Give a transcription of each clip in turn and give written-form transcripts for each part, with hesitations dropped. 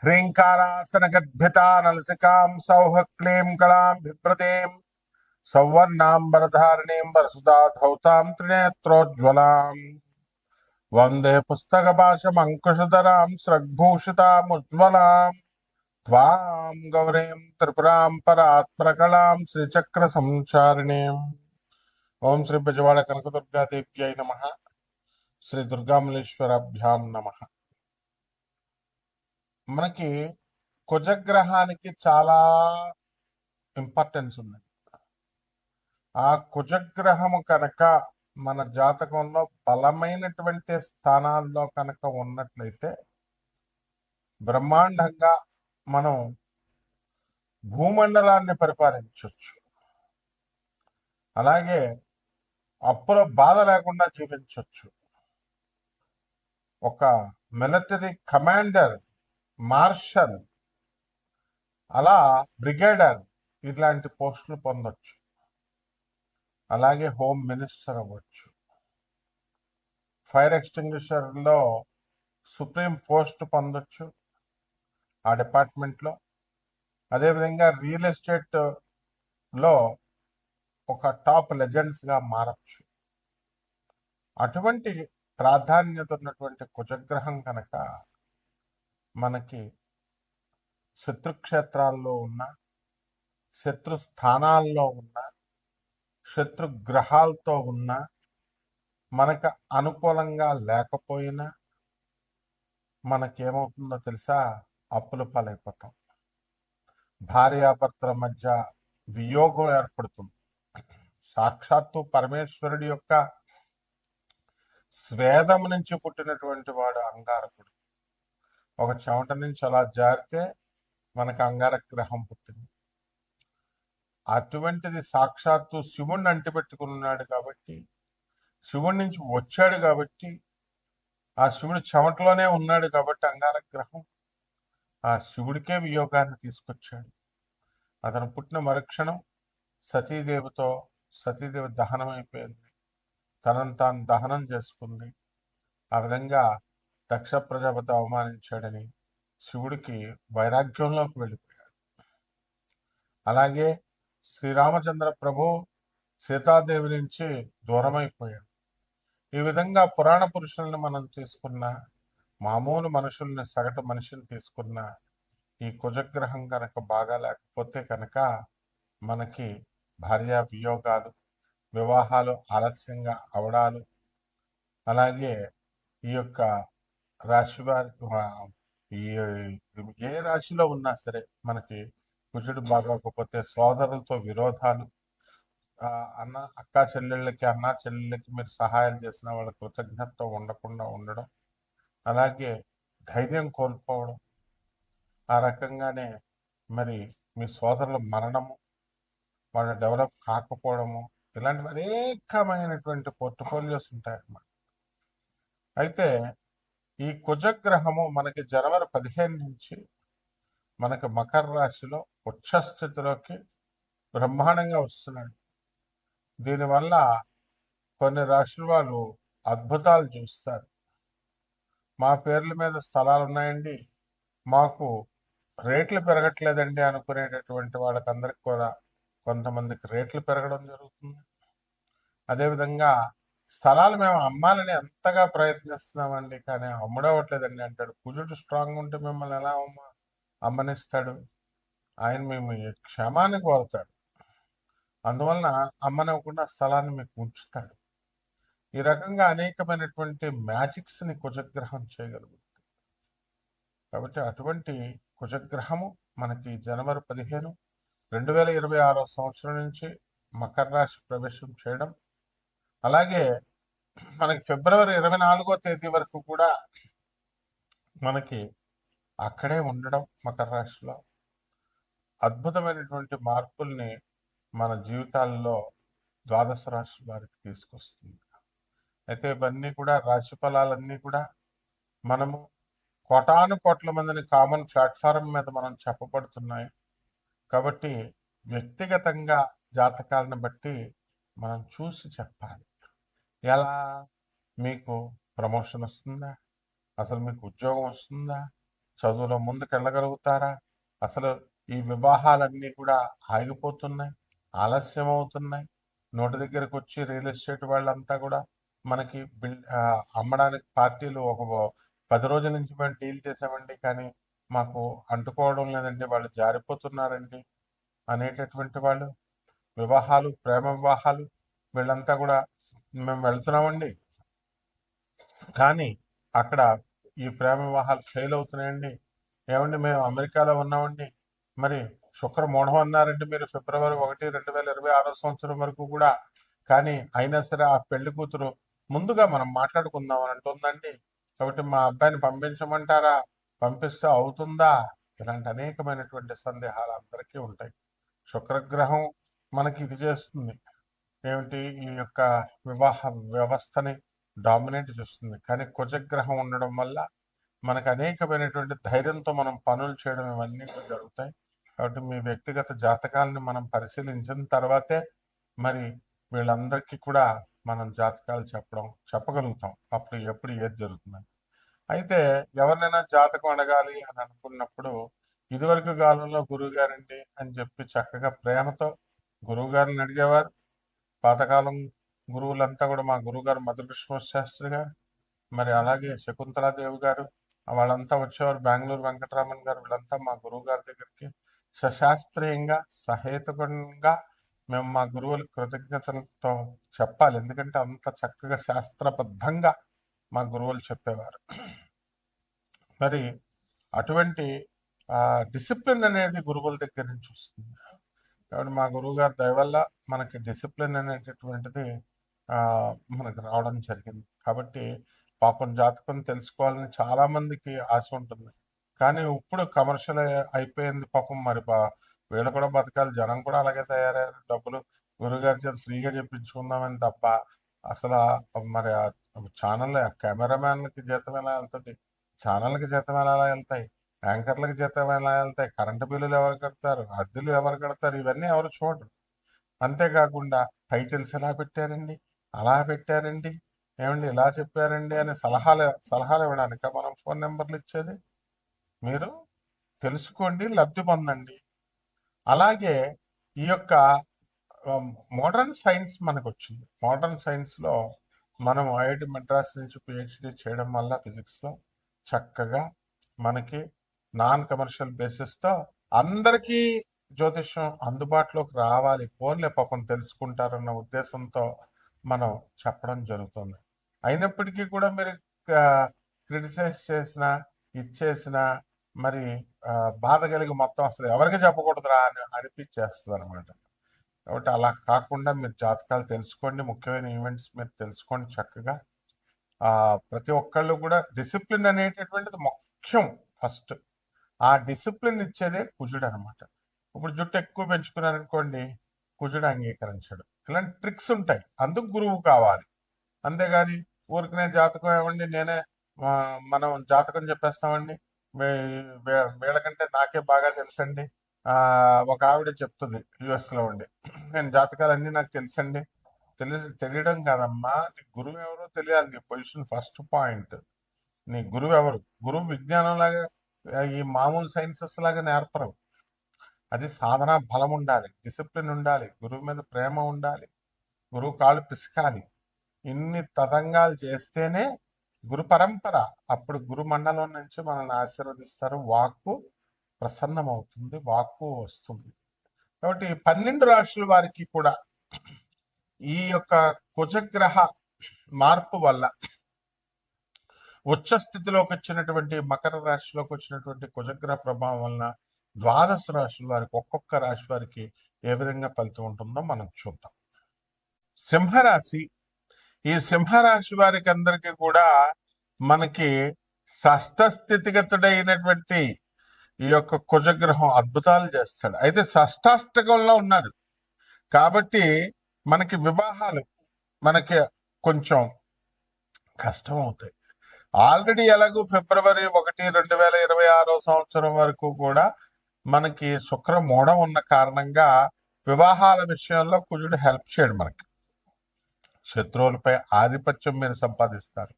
హ్రీంకారాసనగద్భితా నలసికాం సౌహ క్లీం కళాం బిభ్రతీం సౌవర్ణాంబరధారిణీం వరసుదా ధౌతాం త్రినేత్రోజ్వలాం వందే పుస్తకపాశమంకుశధరాం స్రగ్భూషితాముజ్వలాం త్వాం గౌరీం త్రిపురాం పరాత్పరకళాం శ్రీచక్ర సంచారిణీం. ఓం శ్రీ బెజవాడ కనకదుర్గాదేవ్యై నమః. శ్రీ దుర్గామలేశ్వరాభ్యాం నమః. మనకి కుజగ్రహానికి చాలా ఇంపార్టెన్స్ ఉంది. ఆ కుజగ్రహము కనుక మన జాతకంలో బలమైనటువంటి స్థానాల్లో కనుక ఉన్నట్లయితే బ్రహ్మాండంగా మనం భూమండలాన్ని పరిపాలించవచ్చు. అలాగే అప్పుల బాధ లేకుండా జీవించవచ్చు. ఒక మిలిటరీ కమాండర్, మార్షల్, అలా బ్రిగేడర్ ఇట్లాంటి పోస్టులు పొందొచ్చు. అలాగే హోమ్ మినిస్టర్ అవ్వచ్చు. ఫైర్ ఎక్స్టింగ్విషర్లో సుప్రీం పోస్ట్ పొందొచ్చు ఆ డిపార్ట్మెంట్లో. అదేవిధంగా రియల్ ఎస్టేట్లో ఒక టాప్ లెజెండ్స్గా మారచ్చు. అటువంటి ప్రాధాన్యత ఉన్నటువంటి కుజగ్రహం కనుక మనకి శత్రుక్షేత్రాల్లో ఉన్న, శత్రు స్థానాల్లో ఉన్న, శత్రు గ్రహాలతో ఉన్న, మనకు అనుకూలంగా లేకపోయినా మనకేమవుతుందో తెలుసా? అప్పుల పాలైపోతాం. భార్యాభర్తల మధ్య వియోగం ఏర్పడుతుంది. సాక్షాత్తు పరమేశ్వరుడి యొక్క స్వేదం నుంచి పుట్టినటువంటి వాడు అంగారకుడు. ఒక చెమట నుంచి అలా జారితే మనకు అంగారక గ్రహం పుట్టింది. అటువంటిది సాక్షాత్తు శివుణ్ణి అంటిపెట్టుకున్నాడు కాబట్టి, శివుడి నుంచి వచ్చాడు కాబట్టి, ఆ శివుడు చెమటలోనే ఉన్నాడు కాబట్టి అంగారక గ్రహం ఆ శివుడికే వియోగాన్ని తీసుకొచ్చాడు. అతను పుట్టిన మరుక్షణం సతీదేవి దహనం అయిపోయింది. తనను తాను దహనం చేసుకుంది. ఆ విధంగా దక్ష ప్రజాపతి అవమానించాడని శివుడికి వైరాగ్యంలోకి వెళ్ళిపోయాడు. అలాగే శ్రీరామచంద్ర ప్రభు సీతాదేవి నుంచి దూరమైపోయాడు. ఈ విధంగా పురాణ పురుషుల్ని మనం తీసుకున్న, మామూలు మనుషుల్ని, సగటు మనిషిని తీసుకున్న, ఈ కుజగ్రహం కనుక బాగా లేకపోతే కనుక మనకి భార్యా వియోగాలు, వివాహాలు ఆలస్యంగా అవడాలు, అలాగే ఈ యొక్క రాశి వారి ఏ రాశిలో ఉన్నా సరే మనకి కుజుడు బాగోకపోతే సోదరులతో విరోధాలు, అక్కా చెల్లెళ్ళకి మీరు సహాయం చేసిన వాళ్ళ కృతజ్ఞత ఉండకుండా ఉండడం, అలాగే ధైర్యం కోల్పోవడం, ఆ రకంగానే మరి మీ సోదరుల మరణము, వాళ్ళు డెవలప్ కాకపోవడము, ఇలాంటివి అనేకమైనటువంటి పోర్ట్ఫోలియోస్ ఉంటాయన్నమాట. అయితే ఈ కుజగ్రహము మనకి జనవరి 15 నుంచి మనకి మకర రాశిలో ఉచ్చస్థితిలోకి బ్రహ్మాండంగా వస్తున్నాడు. దీనివల్ల కొన్ని రాశుల వాళ్ళు అద్భుతాలు చూస్తారు. మా పేర్ల మీద స్థలాలు ఉన్నాయండి, మాకు రేట్లు పెరగట్లేదండి అనుకునేటటువంటి వాళ్ళకందరికి కూడా కొంతమందికి రేట్లు పెరగడం జరుగుతుంది. అదేవిధంగా స్థలాలు మేము అమ్మాలని ఎంతగా ప్రయత్నిస్తున్నామండి, కానీ అమ్ముడవట్లేదండి అంటాడు. కుజుడు స్ట్రాంగ్ ఉంటే మిమ్మల్ని ఎలా అమ్మనిస్తాడు? ఆయన మేము క్షేమాన్ని కోరుతాడు. అందువలన అమ్మనివ్వకుండా స్థలాన్ని మీకు ఉంచుతాడు. ఈ రకంగా అనేకమైనటువంటి మ్యాజిక్స్ని కుజగ్రహం చేయగలుగుతుంది. కాబట్టి అటువంటి కుజగ్రహము మనకి జనవరి 15, 2026 సంవత్సరం నుంచి మకర రాశి ప్రవేశం చేయడం, అలాగే మనకి ఫిబ్రవరి 24వ తేదీ వరకు కూడా మనకి అక్కడే ఉండడం మకర రాశిలో అద్భుతమైనటువంటి మార్పుల్ని మన జీవితాల్లో ద్వాదశ రాశి వారికి తీసుకొస్తుంది. అయితే ఇవన్నీ కూడా రాశి ఫలాలన్నీ కూడా మనము కోటాను కోట్ల మందిని కామన్ ప్లాట్ఫారం మీద మనం చెప్పబడుతున్నాయి కాబట్టి వ్యక్తిగతంగా జాతకాలను బట్టి మనం చూసి చెప్పాలి. ఎలా మీకు ప్రమోషన్ వస్తుందా, అసలు మీకు ఉద్యోగం వస్తుందా, చదువులో ముందుకెళ్ళగలుగుతారా? అసలు ఈ వివాహాలన్నీ కూడా ఆగిపోతున్నాయి, ఆలస్యం అవుతున్నాయి. నోటి దగ్గరకు వచ్చి రియల్ ఎస్టేట్ వాళ్ళంతా కూడా మనకి అమ్మడానికి పార్టీలు ఒక 10 రోజుల నుంచి మేము డీల్ చేసామండి, కానీ మాకు అంటుకోవడం లేదండి, వాళ్ళు జారిపోతున్నారండి అనేటటువంటి వాళ్ళు. వివాహాలు, ప్రేమ వివాహాలు, వీళ్ళంతా కూడా మేము వెళ్తున్నామండి, కానీ అక్కడ ఈ ప్రేమ వివాహాలు ఫెయిల్ అవుతున్నాయండి. ఏమండి మేము అమెరికాలో ఉన్నామండి, మరి శుక్రమూఢం అన్నారండి మీరు ఫిబ్రవరి 1, 2026 సంవత్సరం వరకు కూడా, కానీ అయినా సరే ఆ పెళ్లి కూతురు ముందుగా మనం మాట్లాడుకుందాం అని అంటుందండి. కాబట్టి మా అబ్బాయిని పంపించమంటారా, పంపిస్తే అవుతుందా? ఇలాంటి అనేకమైనటువంటి సందేహాలు అందరికీ ఉంటాయి. శుక్రగ్రహం మనకి ఇది చేస్తుంది ఏమిటి, ఈ యొక్క వివాహ వ్యవస్థని డామినేట్ చేస్తుంది. కానీ కుజగ్రహం ఉండడం వల్ల మనకు అనేకమైనటువంటి ధైర్యంతో మనం పనులు చేయడం ఇవన్నీ కూడా జరుగుతాయి. కాబట్టి మీ వ్యక్తిగత జాతకాలని మనం పరిశీలించిన తర్వాతే మరి వీళ్ళందరికీ కూడా మనం జాతకాలు చెప్పగలుగుతాం. అప్పుడు ఎప్పుడు ఏది జరుగుతుందని. అయితే ఎవరినైనా జాతకం అడగాలి అని అనుకున్నప్పుడు ఇదివరకు కాలంలో గురువు గారండి అని చెప్పి చక్కగా ప్రేమతో గురువు గారిని అడిగేవారు. పాతకాలం గురువులంతా కూడా మా గురువుగారు మధుకృష్ణ శాస్త్రి గారు, మరి అలాగే శకుంతలాదేవి గారు, వాళ్ళంతా వచ్చేవారు. బెంగళూరు వెంకటరామన్ గారు, వీళ్ళంతా మా గురువు గారి దగ్గరికి సశాస్త్రీయంగా సహేతుకంగా మేము మా గురువులకు కృతజ్ఞతలతో చెప్పాలి. ఎందుకంటే అంత చక్కగా శాస్త్రబద్ధంగా మా గురువులు చెప్పేవారు. మరి అటువంటి డిసిప్లిన్ అనేది గురువుల దగ్గర నుంచి వస్తుంది. కాబట్టి మా గురువు గారి దయ వల్ల మనకి డిసిప్లిన్ అనేటటువంటిది మనకు రావడం జరిగింది. కాబట్టి పాపం జాతకం తెలుసుకోవాలని చాలా మందికి ఆశ ఉంటుంది, కానీ ఇప్పుడు కమర్షియల్ అయిపోయింది పాపం. మరి వీళ్ళు కూడా బతకాలి, జనం కూడా అలాగే తయారయ్యారు. డబ్బులు గురుగారి చేత ఫ్రీగా చెప్పించుకుందామని తప్ప అసలు మరి ఛానల్ కెమెరామ్యాన్లకి జీతం ఎలా వెళ్తుంది, ఛానల్కి జీతం ఎలా వెళ్తాయి, యాంకర్లకు జీతం ఎలా వెళ్తాయి, కరెంటు బిల్లులు ఎవరు కడతారు, అద్దెలు ఎవరు కడతారు, ఇవన్నీ ఎవరు చూడరు. అంతేకాకుండా టైటిల్స్ ఎలా పెట్టారండి, అలా పెట్టారండి, ఏమండి ఇలా చెప్పారండి అనే సలహాలు ఇవ్వడానిక మనం ఫోన్ నెంబర్లు ఇచ్చేది? మీరు తెలుసుకోండి, లబ్ధి పొందండి. అలాగే ఈ యొక్క మోడర్న్ సైన్స్ మనకు వచ్చింది. మోడర్న్ సైన్స్లో మనం ఐఐటి మద్రాస్ నుంచి పిహెచ్డి చేయడం వల్ల ఫిజిక్స్లో చక్కగా మనకి నాన్ కమర్షియల్ బేసిస్తో అందరికీ జ్యోతిష్యం అందుబాటులోకి రావాలి, ఫోన్లే పాపం తెలుసుకుంటారన్న ఉద్దేశంతో మనం చెప్పడం జరుగుతుంది. అయినప్పటికీ కూడా మీరు క్రిటిసైజ్ చేసిన ఇచ్చేసిన మరి బాధ కలిగి మొత్తం అసలు ఎవరికి చెప్పకూడదురా అని అనిపించేస్తుంది అనమాట. కాబట్టి అలా కాకుండా మీరు జాతకాలు తెలుసుకోండి, ముఖ్యమైన ఈవెంట్స్ మీరు తెలుసుకోండి చక్కగా. ప్రతి ఒక్కళ్ళు కూడా డిసిప్లిన్ అనేటటువంటిది ముఖ్యం. ఫస్ట్ ఆ డిసిప్లిన్ ఇచ్చేదే కుజుడు అనమాట. ఇప్పుడు జుట్టు ఎక్కువ పెంచుకున్నారనుకోండి, కుజుడు అంగీకరించడు. ఇలాంటి ట్రిక్స్ ఉంటాయి, అందుకు గురువు కావాలి. అంతేగాని ఊరికనే జాతకం ఏమండి నేనే మనం జాతకం చెప్పేస్తామండి, వీళ్ళకంటే నాకే బాగా తెలుసండి. ఒక ఆవిడ చెప్తుంది యుఎస్లో ఉండి, నేను జాతకాలన్నీ నాకు తెలుసండి. తెలియడం కాదమ్మా, నీ గురువు ఎవరో తెలియాలి. నీ పొజిషన్ ఫస్ట్ పాయింట్. నీ గురువు ఎవరు? గురువు విజ్ఞానం లాగా ఈ మామూలు సైన్సెస్ లాగా నేర్పరు. అది సాధన బలం ఉండాలి, డిసిప్లిన్ ఉండాలి, గురువు మీద ప్రేమ ఉండాలి, గురువు కాళ్ళు పిసకాలి. ఇన్ని తతంగాలు చేస్తేనే గురు పరంపర. అప్పుడు గురు మండలం నుంచి మనల్ని ఆశీర్వదిస్తారు, వాక్కు ప్రసన్నమవుతుంది, వాక్కు వస్తుంది. కాబట్టి 12 రాశుల వారికి కూడా ఈ యొక్క కుజగ్రహ మార్పు వల్ల ఉచ్చ స్థితిలోకి వచ్చినటువంటి మకర రాశిలోకి వచ్చినటువంటి కుజగ్రహ ప్రభావం వలన 12 రాశుల వారికి ఒక్కొక్క రాశి వారికి ఏ విధంగా ఫలితం ఉంటుందో మనం చూద్దాం. సింహరాశి. ఈ సింహరాశి వారికి అందరికీ కూడా మనకి షష్ఠ స్థితిగతుడైనటువంటి ఈ యొక్క కుజగ్రహం అద్భుతాలు చేస్తాడు. అయితే షష్టాష్టకంలో ఉన్నాడు కాబట్టి మనకి వివాహాలు మనకి కొంచెం కష్టం అవుతాయి. ఆల్రెడీ ఎలాగూ ఫిబ్రవరి 1, 2026 సంవత్సరం వరకు కూడా మనకి శుక్రమూఢం ఉన్న కారణంగా వివాహాల విషయంలో కుజుడు హెల్ప్ చేయడు. మనకి శత్రువులపై ఆధిపత్యం మీరు సంపాదిస్తారు.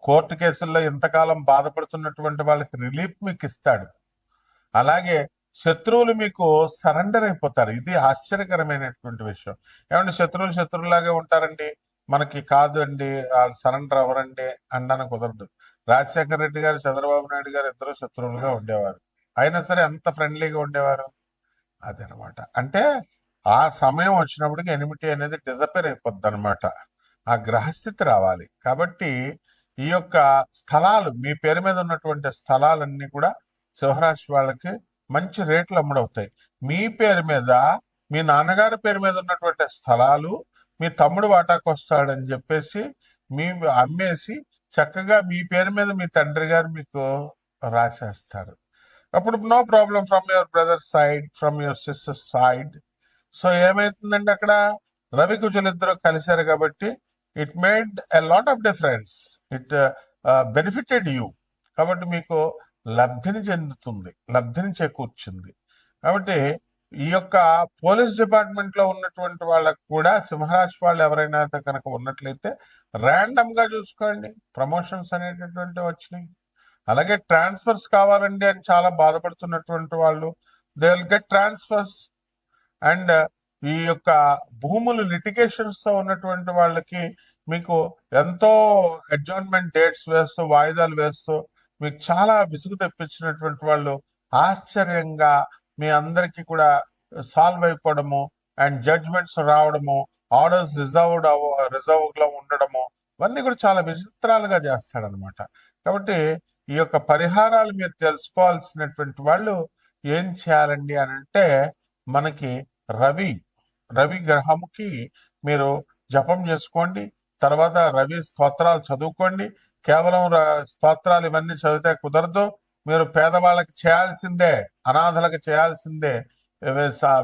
కోర్టు కేసుల్లో ఇంతకాలం బాధపడుతున్నటువంటి వాళ్ళకి రిలీఫ్ మీకు ఇస్తాడు. అలాగే శత్రువులు మీకు సరెండర్ అయిపోతారు. ఇది ఆశ్చర్యకరమైనటువంటి విషయం. ఏమంటే శత్రువులు శత్రువులాగే ఉంటారండి, మనకి కాదు అండి వాళ్ళు సరెండర్ అవ్వరండి అనడానికి కుదరదు. రాజశేఖర రెడ్డి గారు, చంద్రబాబు నాయుడు గారు ఇద్దరు శత్రువులుగా ఉండేవారు, అయినా సరే ఎంత ఫ్రెండ్లీగా ఉండేవారు. అదనమాట. అంటే ఆ సమయం వచ్చినప్పటికి ఎనిమిటీ అనేది డిజపేర్ అయిపోద్ది అనమాట. ఆ గ్రహస్థితి రావాలి. కాబట్టి ఈ యొక్క స్థలాలు, మీ పేరు మీద ఉన్నటువంటి స్థలాలన్నీ కూడా సింహరాశి వాళ్ళకి మంచి రేట్లు అమ్ముడవుతాయి. మీ పేరు మీద, మీ నాన్నగారి పేరు మీద ఉన్నటువంటి స్థలాలు మీ తమ్ముడు వాటాకు వస్తాడని చెప్పేసి మీ అమ్మేసి చక్కగా మీ పేరు మీద మీ తండ్రి గారు మీకు రాసేస్తారు. అప్పుడు no problem from your brother side, from your sister side. So ఏమైతుందండి, అక్కడ రవి కుజులు ఇద్దరు కలిశారు కాబట్టి it made a lot of difference. It benefited you. కాబట్టి మీకు లబ్ధిని చెందుతుంది, లబ్ధిని చేకూర్చింది. కాబట్టి ఈ యొక్క పోలీస్ డిపార్ట్మెంట్ లో ఉన్నటువంటి వాళ్ళకు కూడా సింహరాశి వాళ్ళు ఎవరైనా కనుక ఉన్నట్లయితే ర్యాండమ్ గా చూసుకోండి, ప్రమోషన్స్ అనేటటువంటి వచ్చినాయి. అలాగే ట్రాన్స్ఫర్స్ కావాలండి అని చాలా బాధపడుతున్నటువంటి వాళ్ళు, they will get transfers. And ఈ యొక్క భూములు లిటిగేషన్స్ తో ఉన్నటువంటి వాళ్ళకి మీకు ఎంతో అడ్జర్న్మెంట్ డేట్స్ వేస్తూ, వాయిదాలు వేస్తూ మీకు చాలా విసుగు తెప్పించినటువంటి వాళ్ళు ఆశ్చర్యంగా మీ అందరికీ కూడా సాల్వ్ అయిపోవడము, అండ్ జడ్జ్మెంట్స్ రావడము, ఆర్డర్స్ రిజర్వ్ లో ఉండడము, ఇవన్నీ కూడా చాలా విచిత్రాలుగా చేస్తాడనమాట. కాబట్టి ఈ యొక్క పరిహారాలు మీరు తెలుసుకోవాల్సినటువంటి వాళ్ళు ఏం చేయాలండి అని అంటే, మనకి రవి రవి గ్రహముకి మీరు జపం చేసుకోండి. తర్వాత రవి స్తోత్రాలు చదువుకోండి. కేవలం స్తోత్రాలు ఇవన్నీ చదివితే కుదరదు. మీరు పేదవాళ్ళకి చేయాల్సిందే, అనాథలకు చేయాల్సిందే,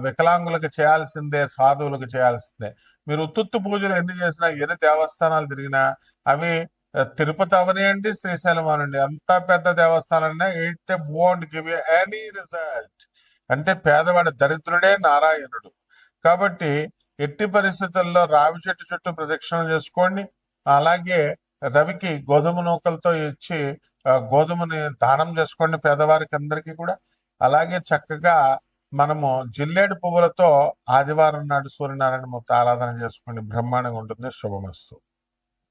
వికలాంగులకు చేయాల్సిందే, సాధువులకు చేయాల్సిందే. మీరు ఉత్తుత్తు పూజలు ఎన్ని చేసినా, ఎన్ని దేవస్థానాలు తిరిగినా, అవి తిరుపతి అవనియండి, శ్రీశైలం అవనండి, అంత పెద్ద దేవస్థానాన్ని it won't give you any result. అంటే పేదవాడి దరిద్రుడే నారాయణుడు. కాబట్టి ఎట్టి పరిస్థితుల్లో రావి చెట్టు చుట్టూ ప్రదక్షిణ చేసుకోండి. అలాగే రవికి గోధుమ నూకలతో ఇచ్చి గోధుమని దానం చేసుకోండి పేదవారికి అందరికీ కూడా. అలాగే చక్కగా మనము జిల్లేడు పువ్వులతో ఆదివారం నాడు సూర్యనారాయణ మూర్తి ఆరాధన చేసుకోండి, బ్రహ్మాండంగా ఉంటుంది. శుభమస్తు.